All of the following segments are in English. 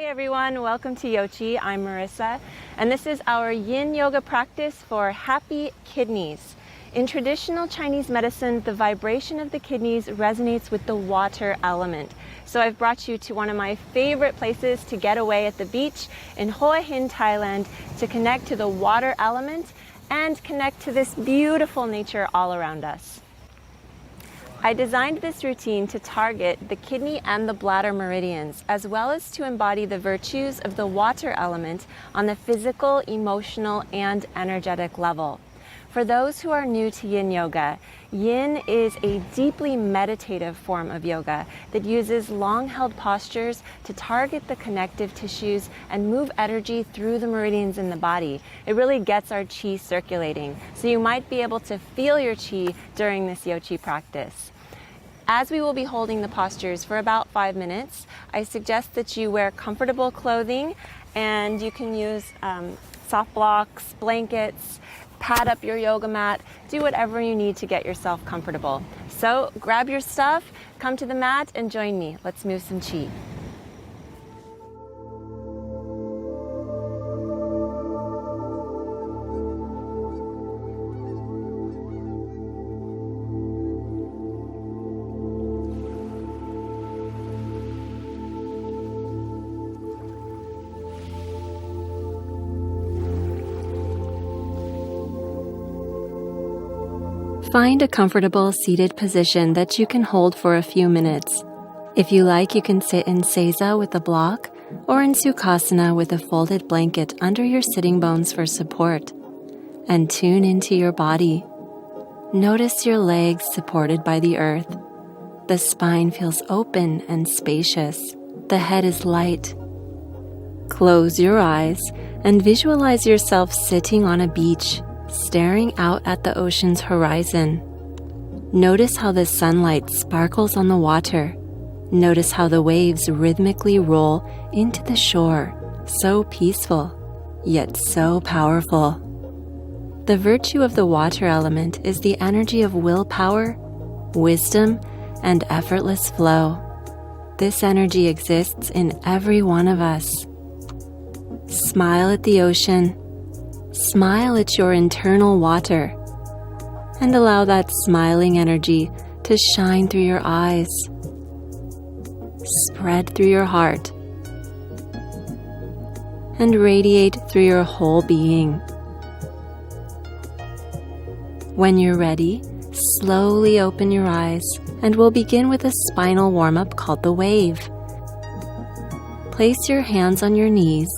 everyone, welcome to Yoqi. I'm Marisa, and this is our yin yoga practice for happy kidneys. In traditional Chinese medicine, the vibration of the kidneys resonates with the water element. So I've brought you to one of my favorite places to get away at the beach in Hua Hin, Thailand, to connect to the water element and connect to this beautiful nature all around us. I designed this routine to target the kidney and the bladder meridians, as well as to embody the virtues of the water element on the physical, emotional, and energetic level. For those who are new to yin yoga, yin is a deeply meditative form of yoga that uses long-held postures to target the connective tissues and move energy through the meridians in the body. It really gets our qi circulating, so you might be able to feel your qi during this Yoqi practice. As we will be holding the postures for about 5 minutes, I suggest that you wear comfortable clothing, and you can use soft blocks, blankets, pad up your yoga mat, do whatever you need to get yourself comfortable. So grab your stuff, come to the mat, and join me. Let's move some qi. Find a comfortable seated position that you can hold for a few minutes. If you like, you can sit in seiza with a block or in sukhasana with a folded blanket under your sitting bones for support. And tune into your body. Notice your legs supported by the earth. The spine feels open and spacious. The head is light. Close your eyes and visualize yourself sitting on a beach, staring out at the ocean's horizon. Notice how the sunlight sparkles on the water. Notice how the waves rhythmically roll into the shore, so peaceful, yet so powerful. The virtue of the water element is the energy of willpower, wisdom, and effortless flow. This energy exists in every one of us. Smile at the ocean. Smile at your internal water, and allow that smiling energy to shine through your eyes, spread through your heart, and radiate through your whole being. When you're ready, slowly open your eyes, and we'll begin with a spinal warm-up called the wave. Place your hands on your knees,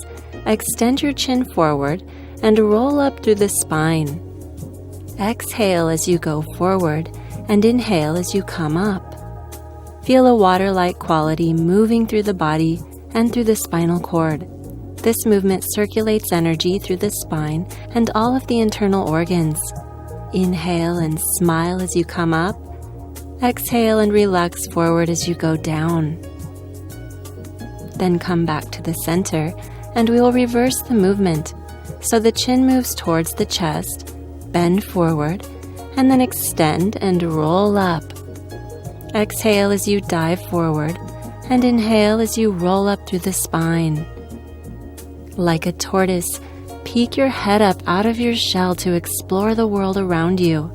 extend your chin forward, and roll up through the spine. Exhale as you go forward, and inhale as you come up. Feel a water-like quality moving through the body and through the spinal cord. This movement circulates energy through the spine and all of the internal organs. Inhale and smile as you come up. Exhale and relax forward as you go down. Then come back to the center, and we will reverse the movement. So the chin moves towards the chest, bend forward, and then extend and roll up. Exhale as you dive forward, and inhale as you roll up through the spine. Like a tortoise, peek your head up out of your shell to explore the world around you.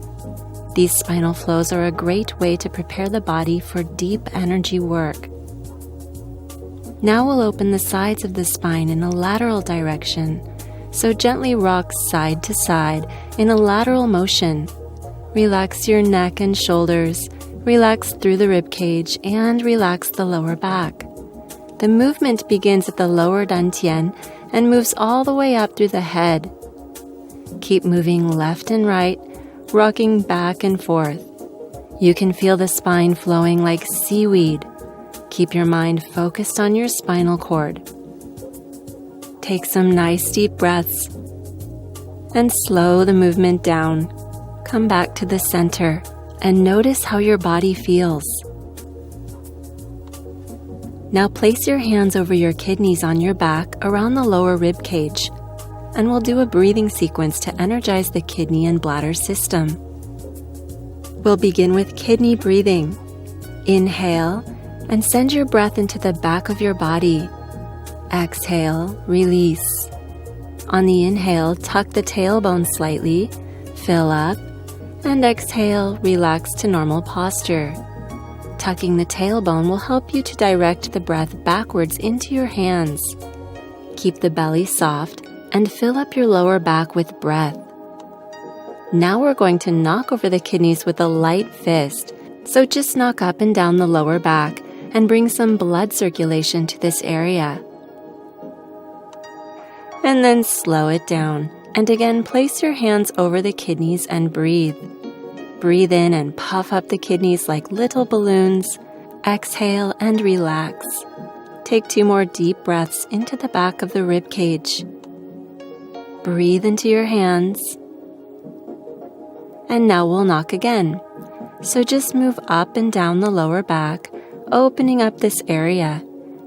These spinal flows are a great way to prepare the body for deep energy work. Now we'll open the sides of the spine in a lateral direction. So gently rock side to side in a lateral motion. Relax your neck and shoulders, relax through the rib cage, and relax the lower back. The movement begins at the lower dantian and moves all the way up through the head. Keep moving left and right, rocking back and forth. You can feel the spine flowing like seaweed. Keep your mind focused on your spinal cord. Take some nice deep breaths and slow the movement down. Come back to the center and notice how your body feels. Now place your hands over your kidneys on your back around the lower rib cage, and we'll do a breathing sequence to energize the kidney and bladder system. We'll begin with kidney breathing. Inhale and send your breath into the back of your body. Exhale, release. On the inhale, tuck the tailbone slightly, fill up, and exhale, relax to normal posture. Tucking the tailbone will help you to direct the breath backwards into your hands. Keep the belly soft and fill up your lower back with breath. Now we're going to knock over the kidneys with a light fist. So just knock up and down the lower back and bring some blood circulation to this area. And then slow it down. And again, place your hands over the kidneys and breathe. Breathe in and puff up the kidneys like little balloons. Exhale and relax. Take 2 more deep breaths into the back of the rib cage. Breathe into your hands. And now we'll knock again. So just move up and down the lower back, opening up this area.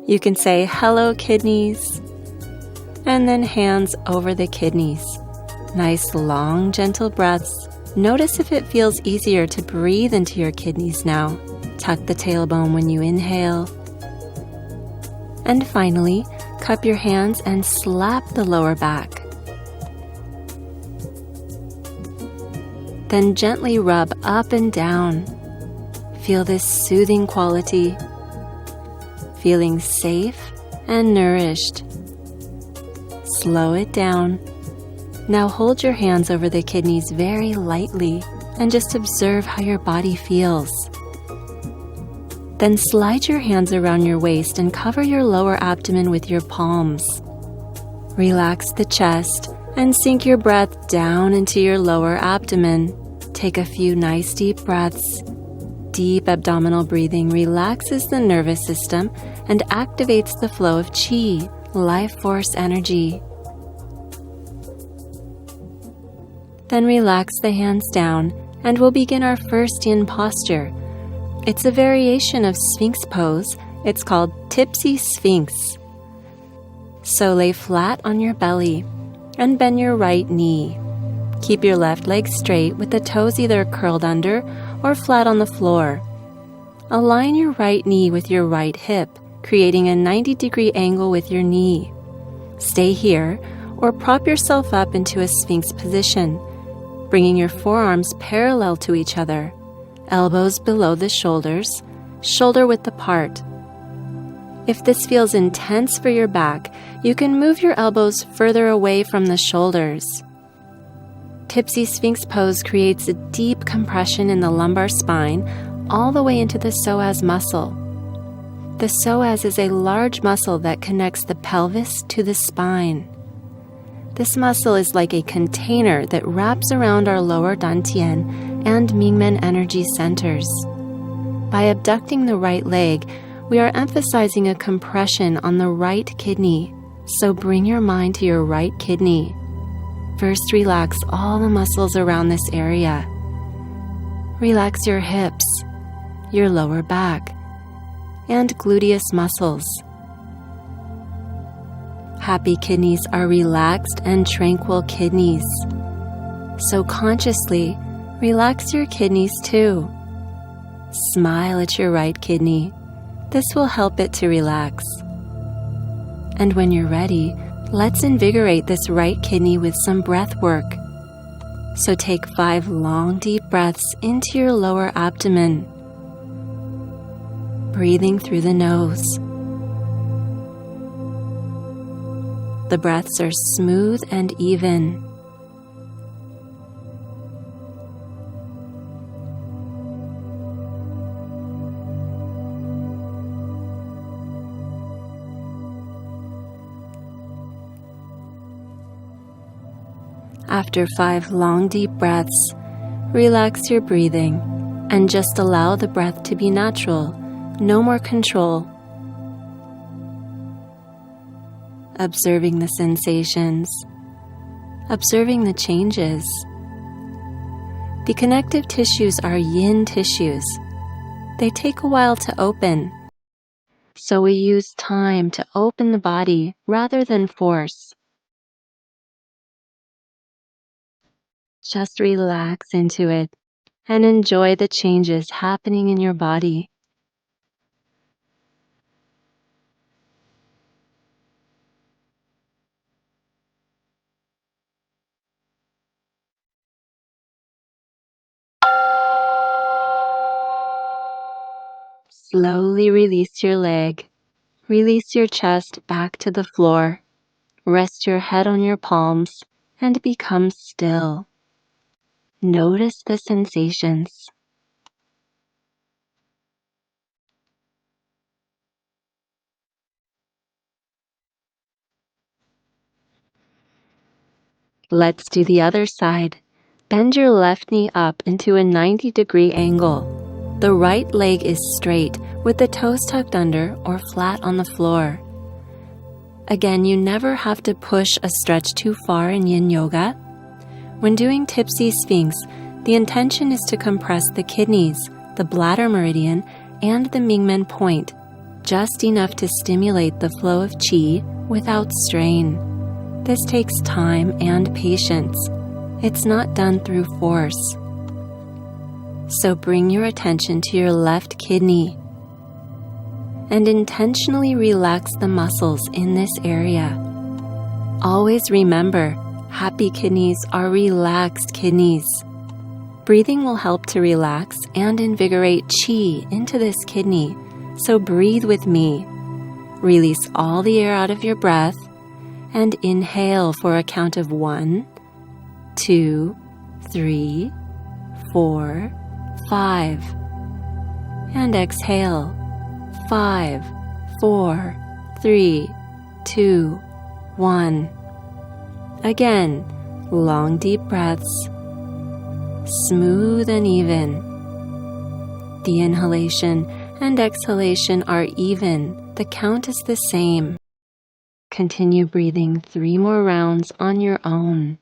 You can say, "Hello, kidneys." And then hands over the kidneys. Nice, long, gentle breaths. Notice if it feels easier to breathe into your kidneys now. Tuck the tailbone when you inhale. And finally, cup your hands and slap the lower back. Then gently rub up and down. Feel this soothing quality. Feeling safe and nourished. Slow it down. Now hold your hands over the kidneys very lightly and just observe how your body feels. Then slide your hands around your waist and cover your lower abdomen with your palms. Relax the chest and sink your breath down into your lower abdomen. Take a few nice deep breaths. Deep abdominal breathing relaxes the nervous system and activates the flow of qi, life force energy. Then relax the hands down and we'll begin our first yin posture. It's a variation of Sphinx Pose. It's called Tipsy Sphinx. So lay flat on your belly and bend your right knee. Keep your left leg straight with the toes either curled under or flat on the floor. Align your right knee with your right hip, creating a 90-degree angle with your knee. Stay here or prop yourself up into a Sphinx position, bringing your forearms parallel to each other, elbows below the shoulders, shoulder width apart. If this feels intense for your back, you can move your elbows further away from the shoulders. Tipsy Sphinx Pose creates a deep compression in the lumbar spine all the way into the psoas muscle. The psoas is a large muscle that connects the pelvis to the spine. This muscle is like a container that wraps around our lower Dantian and Mingmen energy centers. By abducting the right leg, we are emphasizing a compression on the right kidney, so bring your mind to your right kidney. First, relax all the muscles around this area. Relax your hips, your lower back, and gluteus muscles. Happy kidneys are relaxed and tranquil kidneys. So consciously, relax your kidneys too. Smile at your right kidney. This will help it to relax. And when you're ready, let's invigorate this right kidney with some breath work. So take 5 long, deep breaths into your lower abdomen. Breathing through the nose. The breaths are smooth and even. After 5 long, deep breaths, relax your breathing and just allow the breath to be natural, no more control. Observing the sensations, observing the changes. The connective tissues are yin tissues. They take a while to open, so we use time to open the body rather than force. Just relax into it and enjoy the changes happening in your body. Slowly release your leg. Release your chest back to the floor. Rest your head on your palms and become still. Notice the sensations. Let's do the other side. Bend your left knee up into a 90-degree angle. The right leg is straight with the toes tucked under or flat on the floor. Again, you never have to push a stretch too far in yin yoga. When doing Tipsy Sphinx, the intention is to compress the kidneys, the bladder meridian, and the Mingmen point, just enough to stimulate the flow of qi without strain. This takes time and patience. It's not done through force. So bring your attention to your left kidney and intentionally relax the muscles in this area. Always remember, happy kidneys are relaxed kidneys. Breathing will help to relax and invigorate qi into this kidney, so breathe with me. Release all the air out of your breath and inhale for a count of 1, 2, 3, 4, 5. And exhale. 5, 4, 3, 2, 1. Again, long deep breaths. Smooth and even. The inhalation and exhalation are even. The count is the same. Continue breathing 3 more rounds on your own.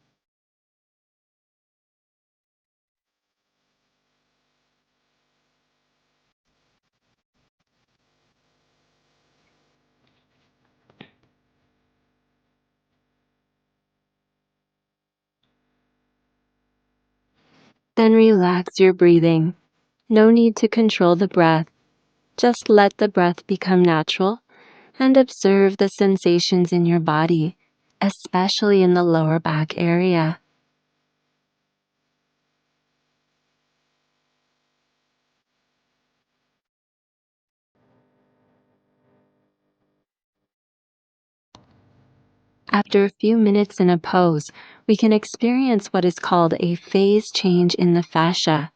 Then relax your breathing. No need to control the breath. Just let the breath become natural and observe the sensations in your body, especially in the lower back area. After a few minutes in a pose, we can experience what is called a phase change in the fascia.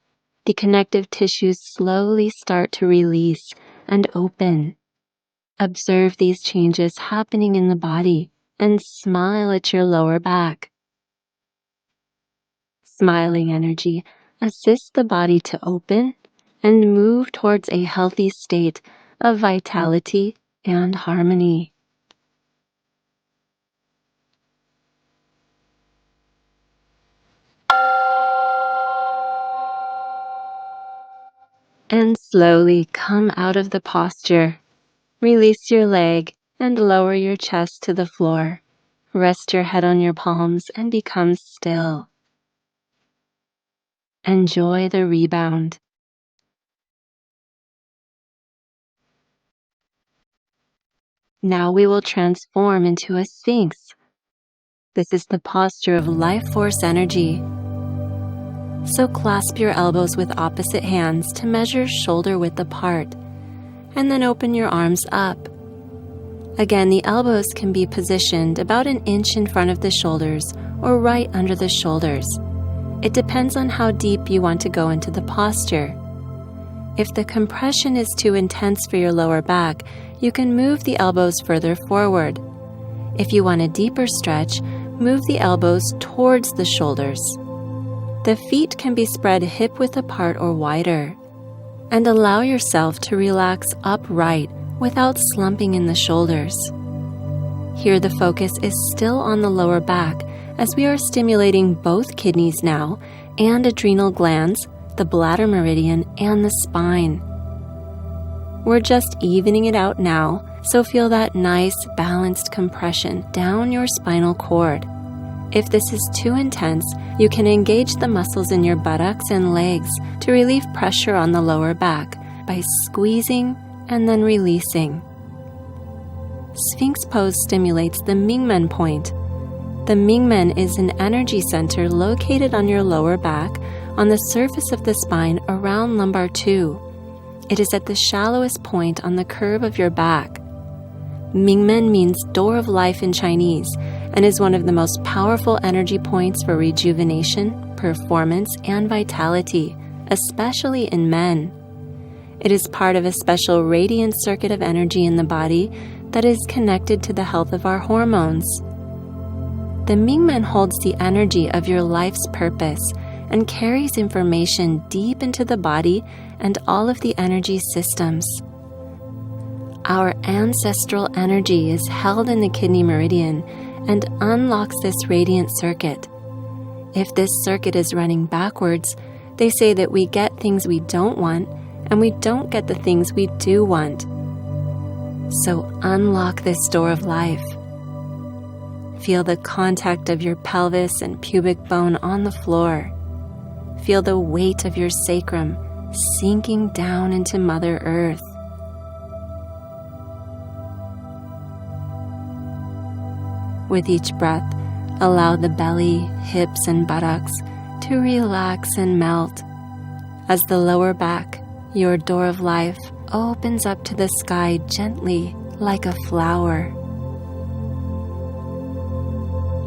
The connective tissues slowly start to release and open. Observe these changes happening in the body and smile at your lower back. Smiling energy assists the body to open and move towards a healthy state of vitality and harmony. And slowly come out of the posture. Release your leg and lower your chest to the floor. Rest your head on your palms and become still. Enjoy the rebound. Now we will transform into a Sphinx. This is the posture of life force energy. So clasp your elbows with opposite hands to measure shoulder width apart, and then open your arms up. Again, the elbows can be positioned about an inch in front of the shoulders or right under the shoulders. It depends on how deep you want to go into the posture. If the compression is too intense for your lower back, you can move the elbows further forward. If you want a deeper stretch, move the elbows towards the shoulders. The feet can be spread hip-width apart or wider. And allow yourself to relax upright without slumping in the shoulders. Here the focus is still on the lower back as we are stimulating both kidneys now and adrenal glands, the bladder meridian, and the spine. We're just evening it out now, so feel that nice balanced compression down your spinal cord. If this is too intense, you can engage the muscles in your buttocks and legs to relieve pressure on the lower back by squeezing and then releasing. Sphinx Pose stimulates the Mingmen point. The Mingmen is an energy center located on your lower back on the surface of the spine around lumbar 2. It is at the shallowest point on the curve of your back. Mingmen means door of life in Chinese and is one of the most powerful energy points for rejuvenation, performance, and vitality, especially in men. It is part of a special radiant circuit of energy in the body that is connected to the health of our hormones. The Mingmen holds the energy of your life's purpose and carries information deep into the body and all of the energy systems. Our ancestral energy is held in the kidney meridian and unlocks this radiant circuit. If this circuit is running backwards, they say that we get things we don't want and we don't get the things we do want. So unlock this door of life. Feel the contact of your pelvis and pubic bone on the floor. Feel the weight of your sacrum sinking down into Mother Earth. With each breath, allow the belly, hips, and buttocks to relax and melt as the lower back, your door of life, opens up to the sky gently like a flower.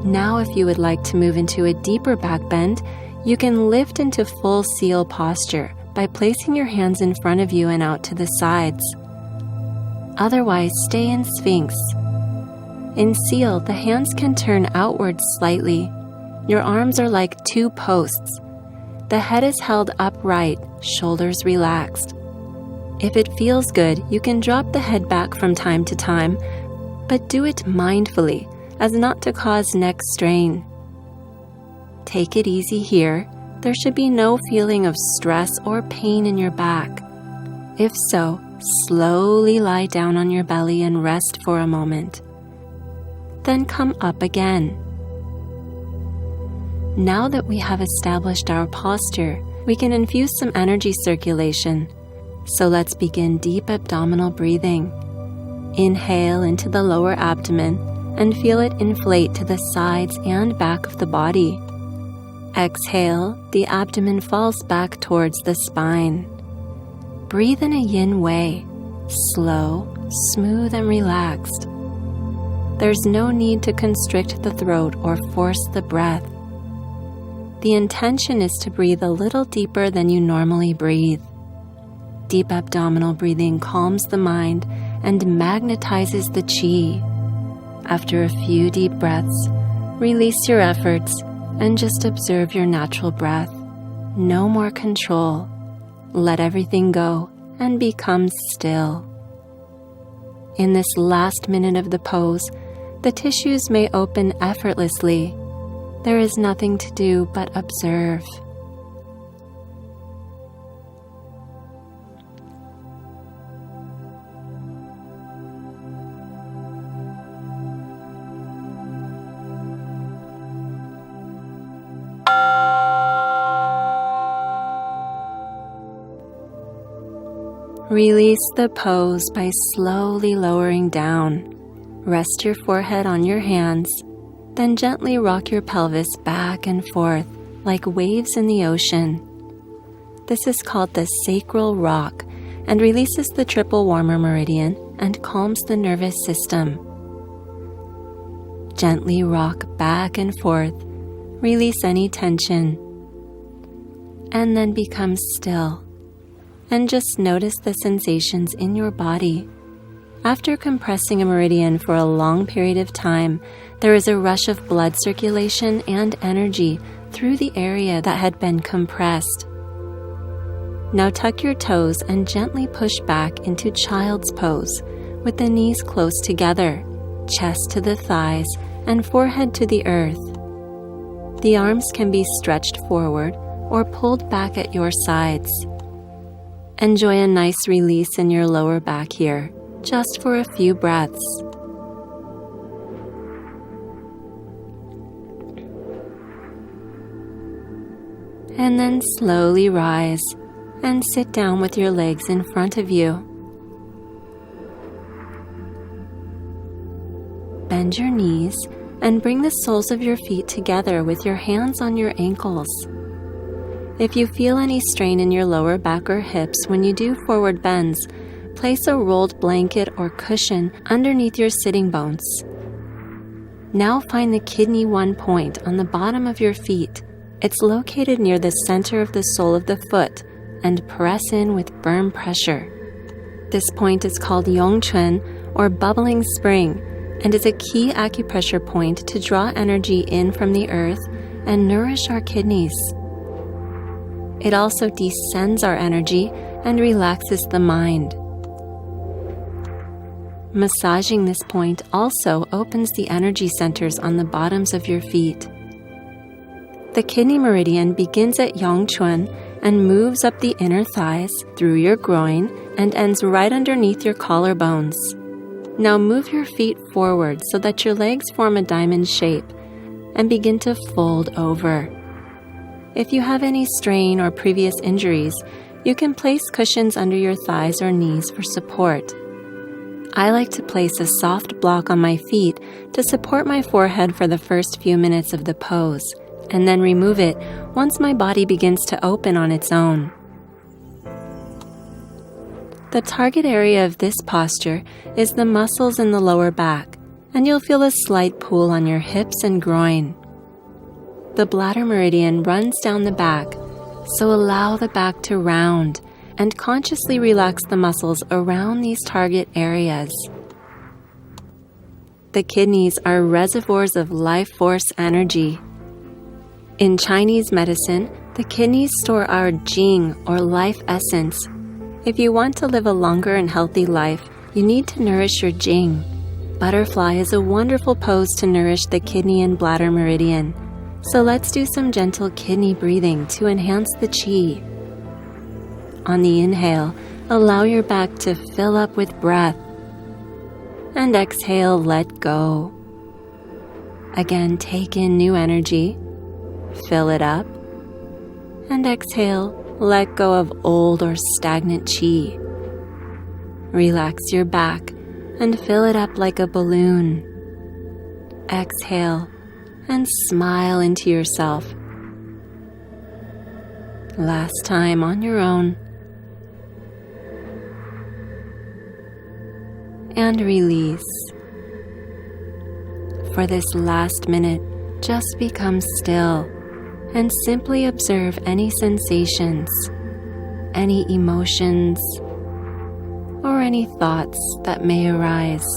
Now, if you would like to move into a deeper back bend, you can lift into full seal posture by placing your hands in front of you and out to the sides. Otherwise, stay in Sphinx. In seal, the hands can turn outwards slightly. Your arms are like two posts. The head is held upright, shoulders relaxed. If it feels good, you can drop the head back from time to time, but do it mindfully as not to cause neck strain. Take it easy here. There should be no feeling of stress or pain in your back. If so, slowly lie down on your belly and rest for a moment. Then come up again. Now that we have established our posture, we can infuse some energy circulation. So let's begin deep abdominal breathing. Inhale into the lower abdomen and feel it inflate to the sides and back of the body. Exhale, the abdomen falls back towards the spine. Breathe in a yin way, slow, smooth, and relaxed. There's no need to constrict the throat or force the breath. The intention is to breathe a little deeper than you normally breathe. Deep abdominal breathing calms the mind and magnetizes the qi. After a few deep breaths, release your efforts and just observe your natural breath. No more control. Let everything go and become still. In this last minute of the pose, the tissues may open effortlessly. There is nothing to do but observe. Release the pose by slowly lowering down. Rest your forehead on your hands, then gently rock your pelvis back and forth like waves in the ocean. This is called the Sacral Rock and releases the triple warmer meridian and calms the nervous system. Gently rock back and forth, release any tension, and then become still. And just notice the sensations in your body. After compressing a meridian for a long period of time, there is a rush of blood circulation and energy through the area that had been compressed. Now tuck your toes and gently push back into Child's Pose with the knees close together, chest to the thighs, and forehead to the earth. The arms can be stretched forward or pulled back at your sides. Enjoy a nice release in your lower back here, just for a few breaths. And then slowly rise and sit down with your legs in front of you. Bend your knees and bring the soles of your feet together with your hands on your ankles. If you feel any strain in your lower back or hips when you do forward bends, place a rolled blanket or cushion underneath your sitting bones. Now find the kidney 1 point on the bottom of your feet. It's located near the center of the sole of the foot, and press in with firm pressure. This point is called Yongquan, or bubbling spring, and is a key acupressure point to draw energy in from the earth and nourish our kidneys. It also descends our energy and relaxes the mind. Massaging this point also opens the energy centers on the bottoms of your feet. The kidney meridian begins at Yongquan and moves up the inner thighs through your groin and ends right underneath your collarbones. Now move your feet forward so that your legs form a diamond shape and begin to fold over. If you have any strain or previous injuries, you can place cushions under your thighs or knees for support. I like to place a soft block on my feet to support my forehead for the first few minutes of the pose, and then remove it once my body begins to open on its own. The target area of this posture is the muscles in the lower back, and you'll feel a slight pull on your hips and groin. The bladder meridian runs down the back, so allow the back to round and consciously relax the muscles around these target areas. The kidneys are reservoirs of life force energy. In Chinese medicine, the kidneys store our Jing, or life essence. If you want to live a longer and healthy life, you need to nourish your Jing. Butterfly is a wonderful pose to nourish the kidney and bladder meridian. So let's do some gentle kidney breathing to enhance the qi. On the inhale, allow your back to fill up with breath. And exhale, let go. Again, take in new energy. Fill it up. And exhale, let go of old or stagnant qi. Relax your back and fill it up like a balloon. Exhale and smile into yourself. Last time on your own. And release. For this last minute, just become still and simply observe any sensations, any emotions, or any thoughts that may arise.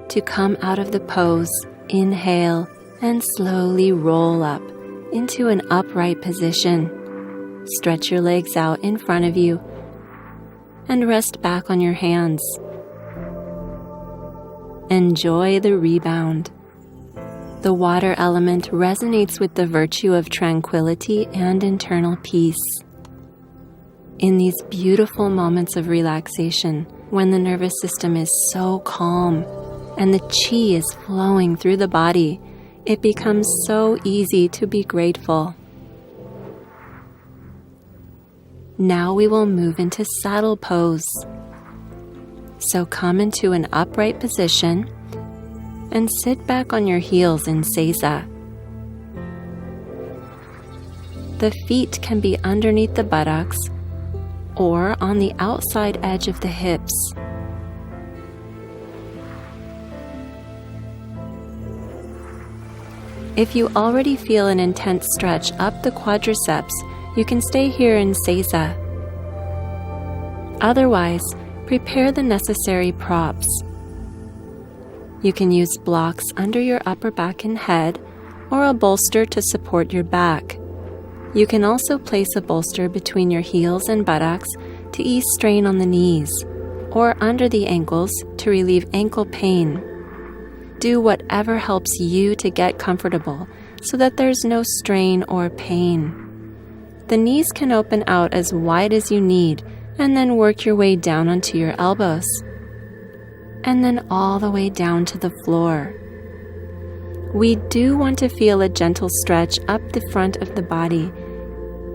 To come out of the pose, inhale and slowly roll up into an upright position. Stretch your legs out in front of you and rest back on your hands. Enjoy the rebound. The water element resonates with the virtue of tranquility and internal peace. In these beautiful moments of relaxation, when the nervous system is so calm and the qi is flowing through the body, it becomes so easy to be grateful. Now we will move into saddle pose. So come into an upright position and sit back on your heels in seiza. The feet can be underneath the buttocks or on the outside edge of the hips. If you already feel an intense stretch up the quadriceps, you can stay here in seiza. Otherwise, prepare the necessary props. You can use blocks under your upper back and head, or a bolster to support your back. You can also place a bolster between your heels and buttocks to ease strain on the knees, or under the ankles to relieve ankle pain. Do whatever helps you to get comfortable so that there's no strain or pain. The knees can open out as wide as you need, and then work your way down onto your elbows, and then all the way down to the floor. We do want to feel a gentle stretch up the front of the body,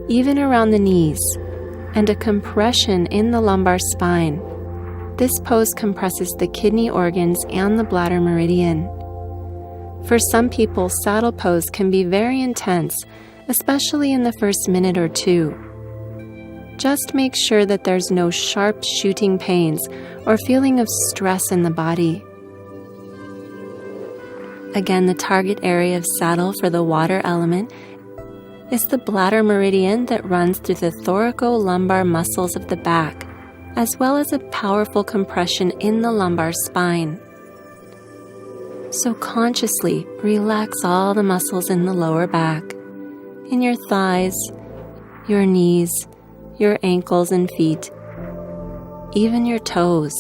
even around the knees, and a compression in the lumbar spine. This pose compresses the kidney organs and the bladder meridian. For some people, saddle pose can be very intense, especially in the first minute or two. Just make sure that there's no sharp shooting pains or feeling of stress in the body. Again, the target area of saddle for the water element is the bladder meridian that runs through the thoracolumbar muscles of the back, as well as a powerful compression in the lumbar spine. So consciously relax all the muscles in the lower back, in your thighs, your knees, your ankles and feet, even your toes,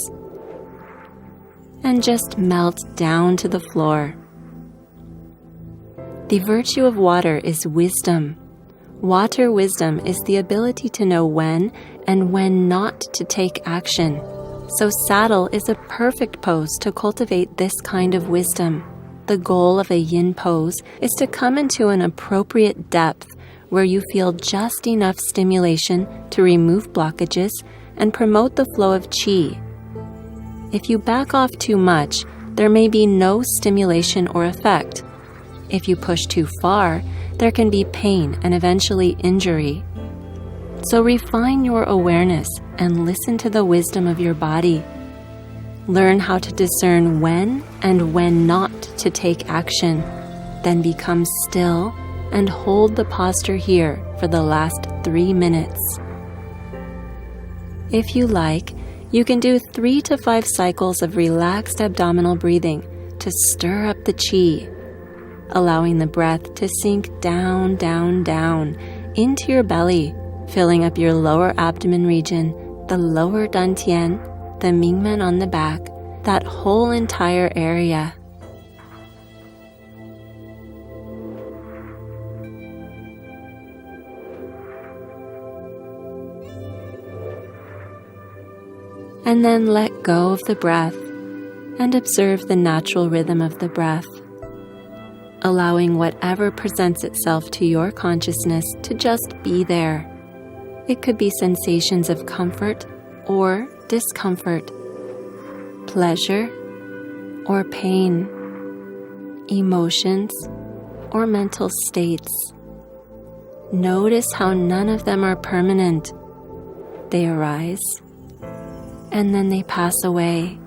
and just melt down to the floor. The virtue of water is wisdom. Water wisdom is the ability to know when and when not to take action. So saddle is a perfect pose to cultivate this kind of wisdom. The goal of a yin pose is to come into an appropriate depth where you feel just enough stimulation to remove blockages and promote the flow of qi. If you back off too much, there may be no stimulation or effect. If you push too far, there can be pain and eventually injury. So refine your awareness and listen to the wisdom of your body. Learn how to discern when and when not to take action. Then become still and hold the posture here for the last 3 minutes. If you like, you can do 3 to 5 cycles of relaxed abdominal breathing to stir up the qi, allowing the breath to sink down, down, down into your belly, filling up your lower abdomen region, the lower dantian, the mingmen on the back, that whole entire area. And then let go of the breath and observe the natural rhythm of the breath, allowing whatever presents itself to your consciousness to just be there. It could be sensations of comfort or discomfort, pleasure or pain, emotions or mental states. Notice how none of them are permanent. They arise and then they pass away.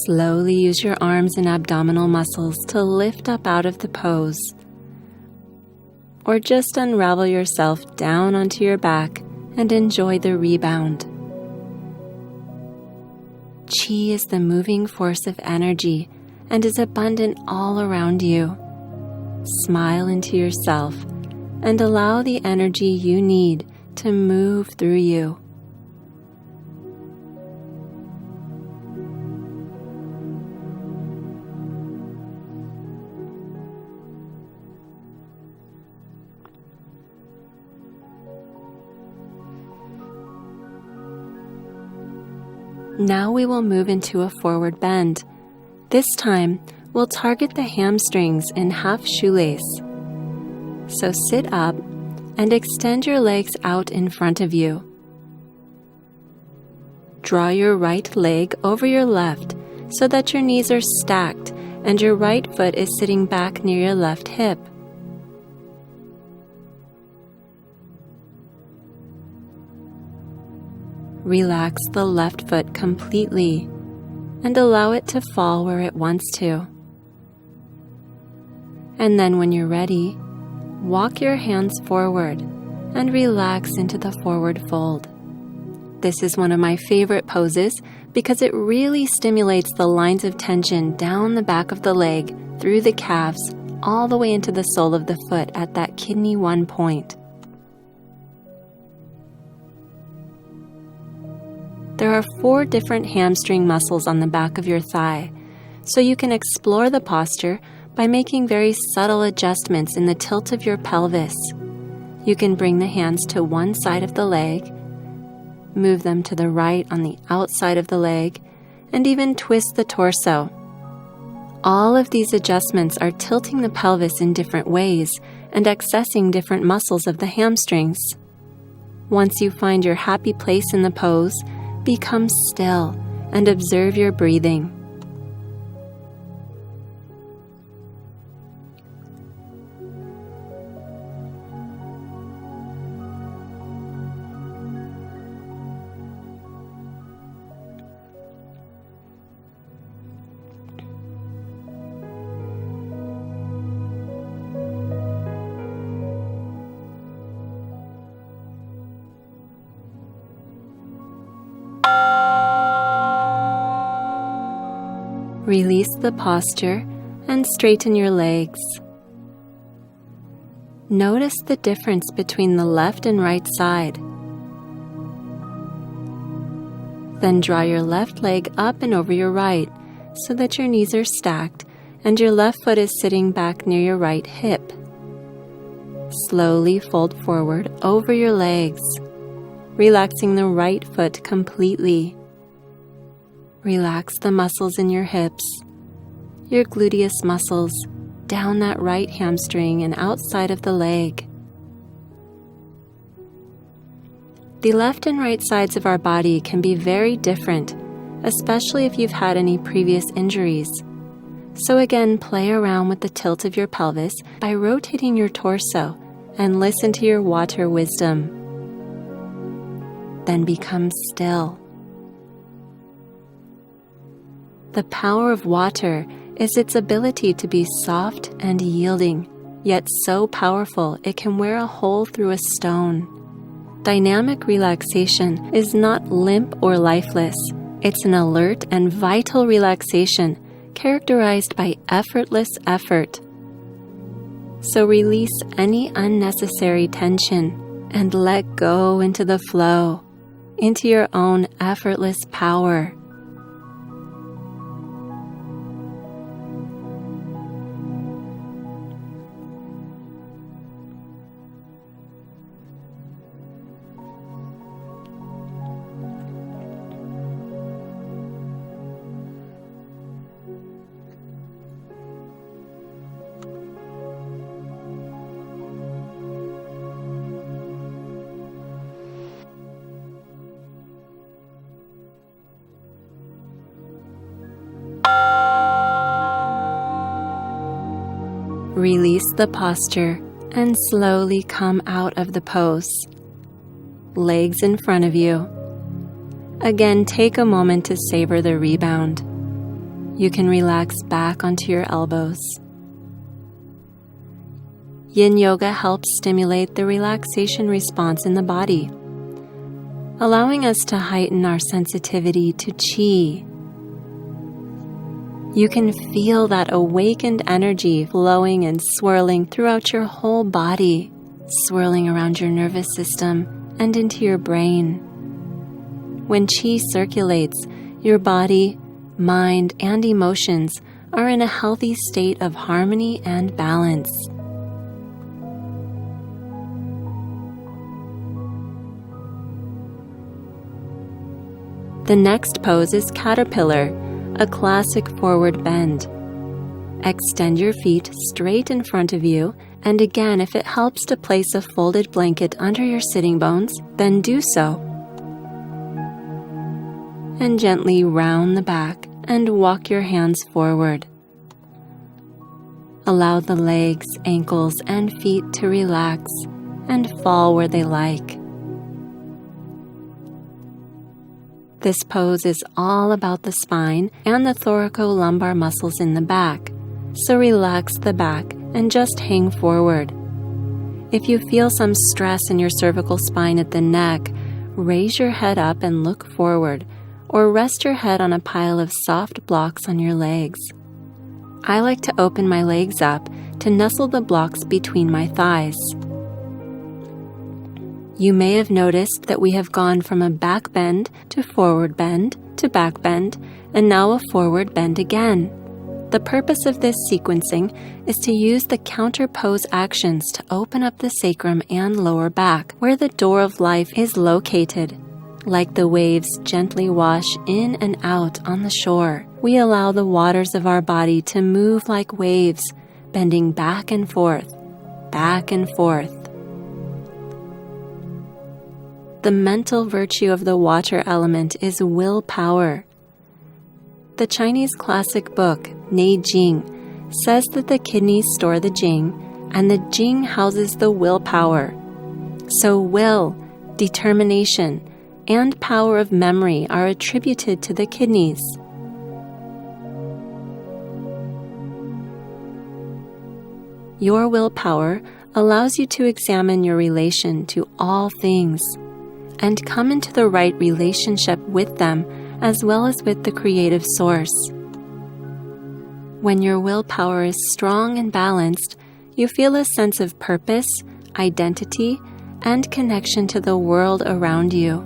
Slowly use your arms and abdominal muscles to lift up out of the pose, or just unravel yourself down onto your back and enjoy the rebound. Qi is the moving force of energy and is abundant all around you. Smile into yourself and allow the energy you need to move through you. Now we will move into a forward bend. This time, we'll target the hamstrings in half shoelace. So sit up and extend your legs out in front of you. Draw your right leg over your left so that your knees are stacked and your right foot is sitting back near your left hip. Relax the left foot completely and allow it to fall where it wants to. And then when you're ready, walk your hands forward and relax into the forward fold. This is one of my favorite poses because it really stimulates the lines of tension down the back of the leg, through the calves, all the way into the sole of the foot at that kidney 1 point. There are 4 different hamstring muscles on the back of your thigh, so you can explore the posture by making very subtle adjustments in the tilt of your pelvis. You can bring the hands to one side of the leg, move them to the right on the outside of the leg, and even twist the torso. All of these adjustments are tilting the pelvis in different ways and accessing different muscles of the hamstrings. Once you find your happy place in the pose, become still and observe your breathing. Release the posture and straighten your legs. Notice the difference between the left and right side. Then draw your left leg up and over your right so that your knees are stacked and your left foot is sitting back near your right hip. Slowly fold forward over your legs, relaxing the right foot completely. Relax the muscles in your hips, your gluteus muscles, down that right hamstring and outside of the leg. The left and right sides of our body can be very different, especially if you've had any previous injuries. So again, play around with the tilt of your pelvis by rotating your torso and listen to your water wisdom. Then become still. The power of water is its ability to be soft and yielding, yet so powerful it can wear a hole through a stone. Dynamic relaxation is not limp or lifeless. It's an alert and vital relaxation characterized by effortless effort. So release any unnecessary tension and let go into the flow, into your own effortless power. Release the posture and slowly come out of the pose. Legs in front of you. Again, take a moment to savor the rebound. You can relax back onto your elbows. Yin Yoga helps stimulate the relaxation response in the body, allowing us to heighten our sensitivity to Qi. You can feel that awakened energy flowing and swirling throughout your whole body, swirling around your nervous system and into your brain. When Qi circulates, your body, mind, and emotions are in a healthy state of harmony and balance. The next pose is Caterpillar, a classic forward bend. Extend your feet straight in front of you, and again, if it helps to place a folded blanket under your sitting bones, then do so. and gently round the back and walk your hands forward. Allow the legs, ankles, and feet to relax and fall where they like. This pose is all about the spine and the thoracolumbar muscles in the back, so relax the back and just hang forward. If you feel some stress in your cervical spine at the neck, raise your head up and look forward, or rest your head on a pile of soft blocks on your legs. I like to open my legs up to nestle the blocks between my thighs. You may have noticed that we have gone from a back bend to forward bend to back bend, and now a forward bend again. The purpose of this sequencing is to use the counter pose actions to open up the sacrum and lower back, where the door of life is located. Like the waves gently wash in and out on the shore, we allow the waters of our body to move like waves, bending back and forth, back and forth. The mental virtue of the water element is willpower. The Chinese classic book, Nei Jing, says that the kidneys store the Jing, and the Jing houses the willpower. So will, determination, and power of memory are attributed to the kidneys. Your willpower allows you to examine your relation to all things and come into the right relationship with them as well as with the creative source. When your willpower is strong and balanced, you feel a sense of purpose, identity, and connection to the world around you.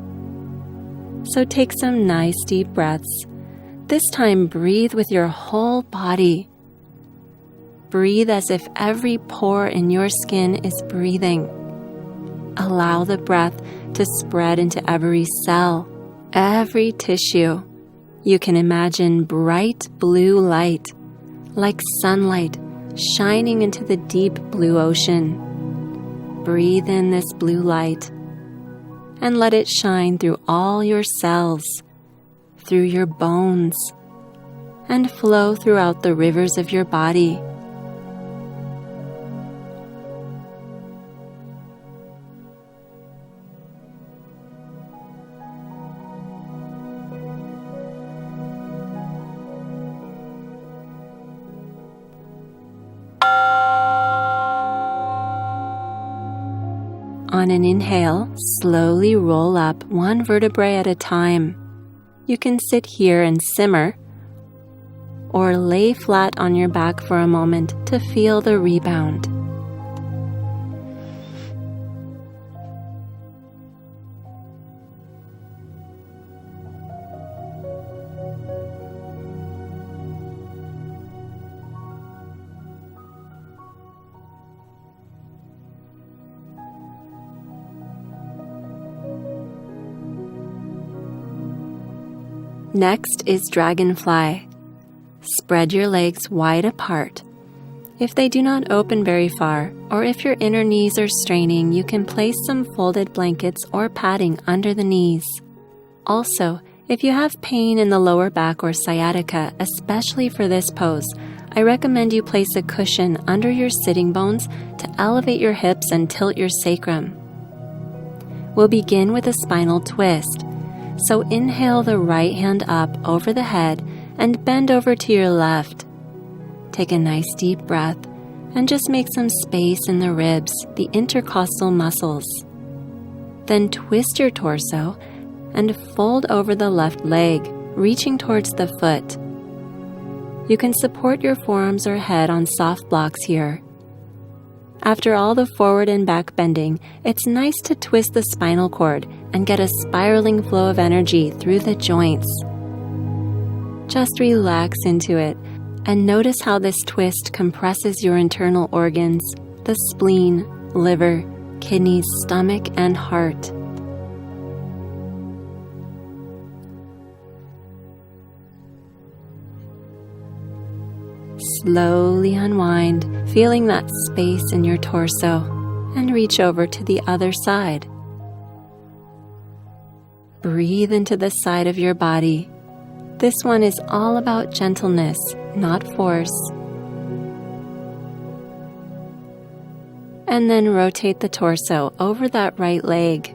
So take some nice deep breaths. This time breathe with your whole body. Breathe as if every pore in your skin is breathing. Allow the breath to spread into every cell, every tissue. You can imagine bright blue light, like sunlight, shining into the deep blue ocean. Breathe in this blue light and let it shine through all your cells, through your bones, and flow throughout the rivers of your body. On an inhale, slowly roll up one vertebrae at a time. You can sit here and simmer, or lay flat on your back for a moment to feel the rebound. Next is Dragonfly. Spread your legs wide apart. If they do not open very far, or if your inner knees are straining, you can place some folded blankets or padding under the knees. Also, if you have pain in the lower back or sciatica, especially for this pose, I recommend you place a cushion under your sitting bones to elevate your hips and tilt your sacrum. We'll begin with a spinal twist. So inhale the right hand up over the head and bend over to your left. Take a nice deep breath and just make some space in the ribs, the intercostal muscles. Then twist your torso and fold over the left leg, reaching towards the foot. You can support your forearms or head on soft blocks here. After all the forward and back bending, it's nice to twist the spinal cord and get a spiraling flow of energy through the joints. Just relax into it and notice how this twist compresses your internal organs, the spleen, liver, kidneys, stomach, and heart. Slowly unwind, feeling that space in your torso, and reach over to the other side. breathe into the side of your body. This one is all about gentleness, not force. And then rotate the torso over that right leg.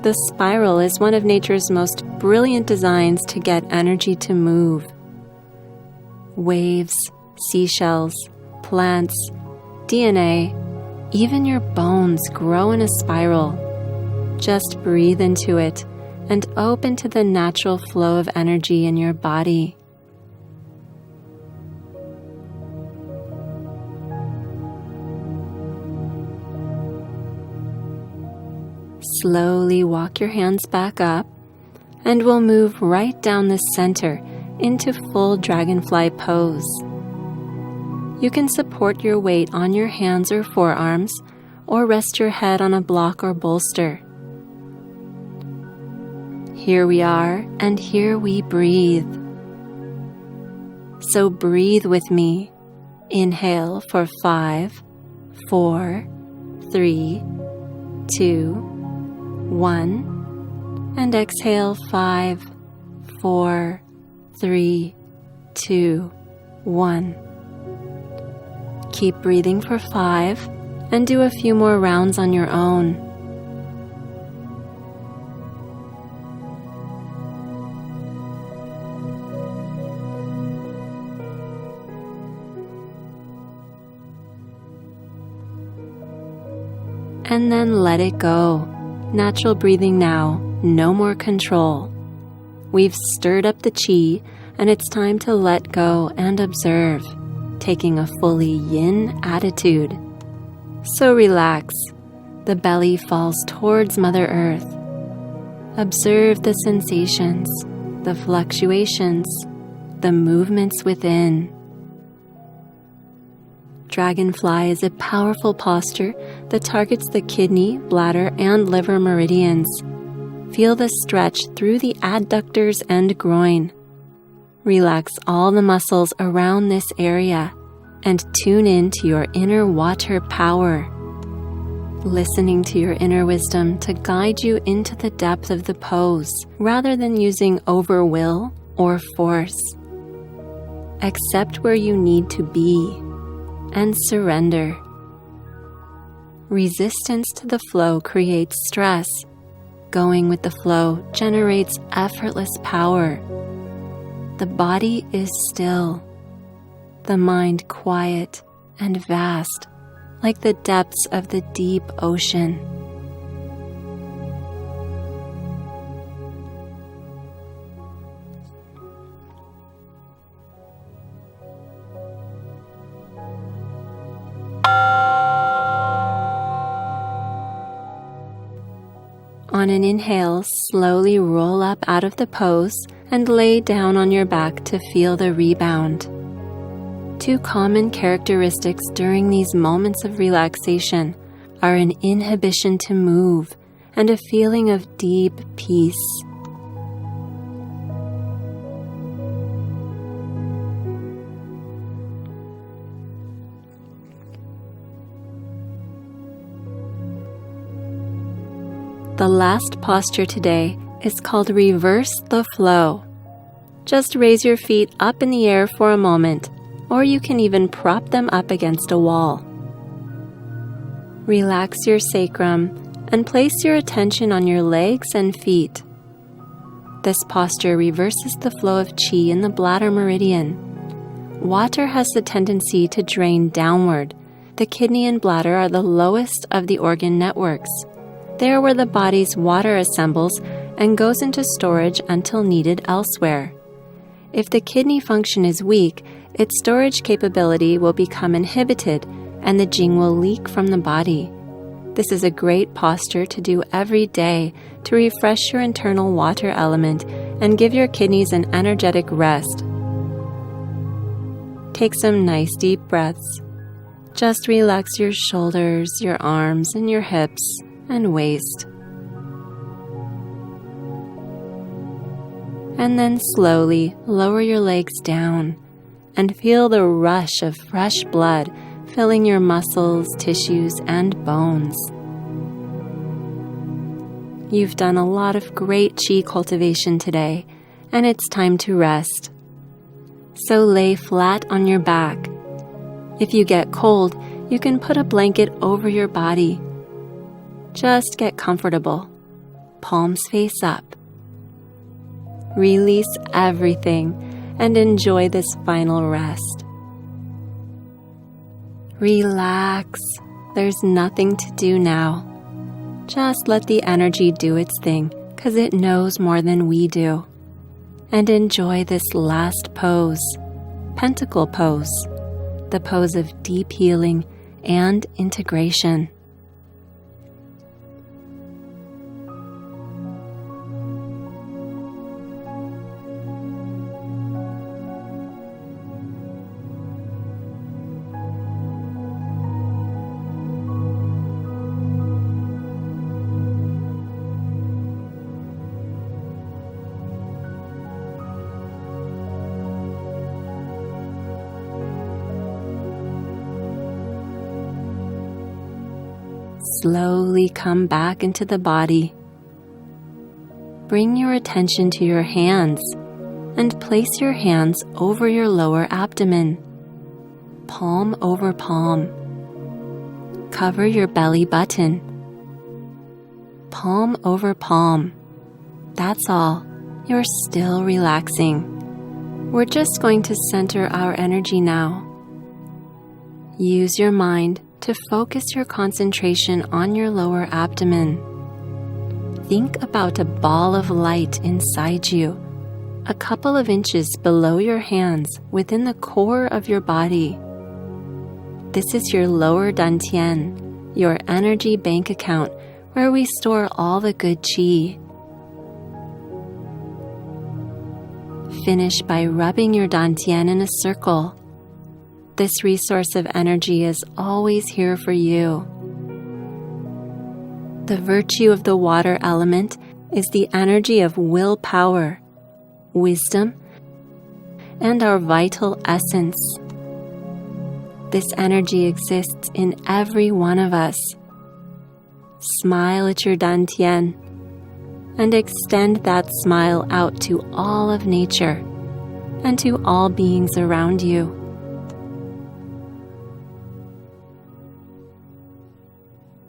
The spiral is one of nature's most brilliant designs to get energy to move. Waves, seashells, plants, DNA, even your bones grow in a spiral. Just breathe into it and open to the natural flow of energy in your body. Slowly walk your hands back up, and we'll move right down the center into full Dragonfly pose. You can support your weight on your hands or forearms, or rest your head on a block or bolster. Here we are, and here we breathe. So breathe with me. Inhale for 5, 4, 3, 2, 1, and exhale 5, 4, 3, 2, 1. Keep breathing for 5 and do a few more rounds on your own. And then let it go. Natural breathing now, no more control. We've stirred up the chi, and it's time to let go and observe, taking a fully yin attitude. So relax. The belly falls towards Mother Earth. Observe the sensations, the fluctuations, the movements within. Dragonfly is a powerful posture that targets the kidney, bladder, and liver meridians. Feel the stretch through the adductors and groin. Relax all the muscles around this area and tune in to your inner water power, listening to your inner wisdom to guide you into the depth of the pose rather than using over will or force. Accept where you need to be and surrender. Resistance to the flow creates stress. Going with the flow generates effortless power. The body is still, the mind quiet and vast, like the depths of the deep ocean. On an inhale, slowly roll up out of the pose and lay down on your back to feel the rebound. Two common characteristics during these moments of relaxation are an inhibition to move and a feeling of deep peace. The last posture today is called Reverse the Flow. Just raise your feet up in the air for a moment, or you can even prop them up against a wall. Relax your sacrum and place your attention on your legs and feet. This posture reverses the flow of qi in the bladder meridian. Water has the tendency to drain downward. The kidney and bladder are the lowest of the organ networks. They are where the body's water assembles and goes into storage until needed elsewhere. If the kidney function is weak, its storage capability will become inhibited and the jing will leak from the body. This is a great posture to do every day to refresh your internal water element and give your kidneys an energetic rest. Take some nice deep breaths. Just relax your shoulders, your arms, and your hips and waist. And then slowly lower your legs down and feel the rush of fresh blood filling your muscles, tissues, and bones. You've done a lot of great Qi cultivation today, and it's time to rest. So lay flat on your back. If you get cold, you can put a blanket over your body. Just get comfortable, palms face up. Release everything and enjoy this final rest. Relax. There's nothing to do now. Just let the energy do its thing, because it knows more than we do. And enjoy this last pose, Pentacle Pose, the pose of deep healing and integration. Slowly come back into the body. Bring your attention to your hands and place your hands over your lower abdomen, palm over palm. Cover your belly button, palm over palm. That's all. You're still relaxing. We're just going to center our energy now. Use your mind to focus your concentration on your lower abdomen. Think about a ball of light inside you, a couple of inches below your hands within the core of your body. This is your lower Dantian, your energy bank account where we store all the good Qi. Finish by rubbing your Dantian in a circle. This resource of energy is always here for you. The virtue of the water element is the energy of willpower, wisdom, and our vital essence. This energy exists in every one of us. Smile at your Dantian and extend that smile out to all of nature and to all beings around you.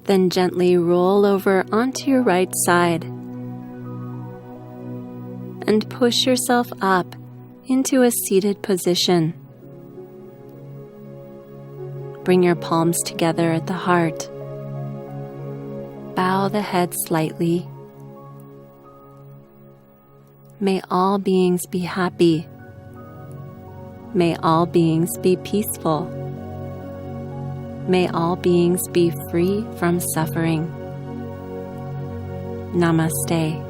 Then gently roll over onto your right side and push yourself up into a seated position. Bring your palms together at the heart. Bow the head slightly. May all beings be happy. May all beings be peaceful. May all beings be free from suffering. Namaste.